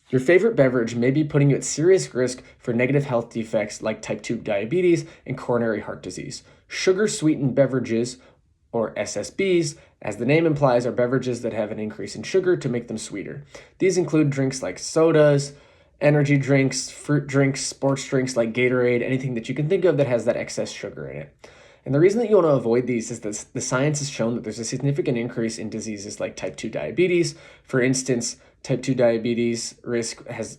Your favorite beverage may be putting you at serious risk for negative health defects like type 2 diabetes and coronary heart disease. Sugar-sweetened beverages, or SSBs, as the name implies, are beverages that have an increase in sugar to make them sweeter. These include drinks like sodas, energy drinks, fruit drinks, sports drinks like Gatorade, anything that you can think of that has that excess sugar in it. And the reason that you want to avoid these is that the science has shown that there's a significant increase in diseases like type 2 diabetes. For instance, type 2 diabetes risk has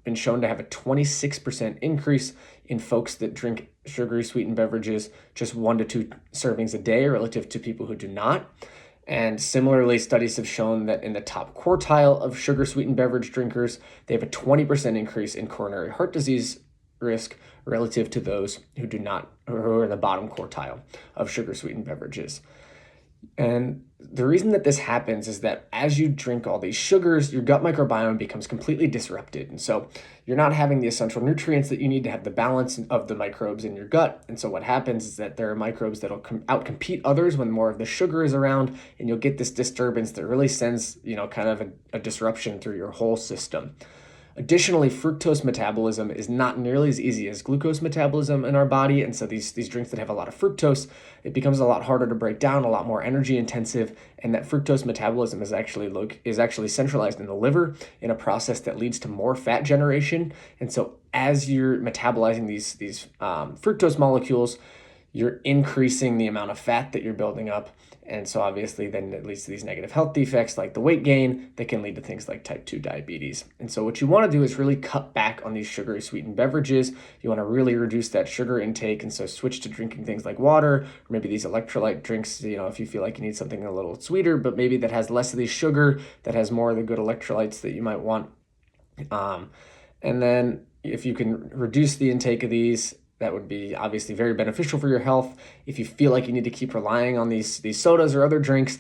been shown to have a 26% increase in folks that drink sugary sweetened beverages just 1 to 2 servings a day relative to people who do not. And similarly, studies have shown that in the top quartile of sugar sweetened beverage drinkers, they have a 20% increase in coronary heart disease risk relative to those who do not, or who are in the bottom quartile of sugar sweetened beverages. And the reason that this happens is that as you drink all these sugars, your gut microbiome becomes completely disrupted. And so you're not having the essential nutrients that you need to have the balance of the microbes in your gut. And so what happens is that there are microbes that'll outcompete others when more of the sugar is around, and you'll get this disturbance that really sends, kind of a disruption through your whole system. Additionally, fructose metabolism is not nearly as easy as glucose metabolism in our body, and so these drinks that have a lot of fructose, it becomes a lot harder to break down, a lot more energy intensive, and that fructose metabolism is actually centralized in the liver in a process that leads to more fat generation. And so as you're metabolizing these fructose molecules, you're increasing the amount of fat that you're building up. And so obviously then it leads to these negative health defects like the weight gain that can lead to things like type 2 diabetes. And so what you want to do is really cut back on these sugary sweetened beverages. You want to really reduce that sugar intake, and so switch to drinking things like water, or maybe these electrolyte drinks, if you feel like you need something a little sweeter, but maybe that has less of the sugar, that has more of the good electrolytes that you might want. And then if you can reduce the intake of these, that would be obviously very beneficial for your health. If you feel like you need to keep relying on these sodas or other drinks,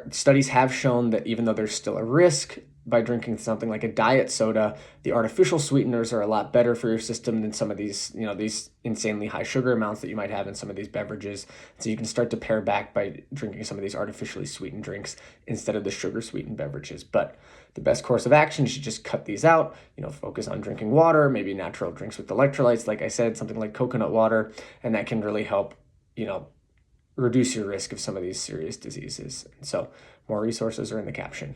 studies have shown that even though there's still a risk by drinking something like a diet soda, the artificial sweeteners are a lot better for your system than some of these, these insanely high sugar amounts that you might have in some of these beverages. So you can start to pare back by drinking some of these artificially sweetened drinks instead of the sugar sweetened beverages. But the best course of action is to just cut these out, focus on drinking water, maybe natural drinks with electrolytes, like I said, something like coconut water, and that can really help, reduce your risk of some of these serious diseases. And so more resources are in the caption.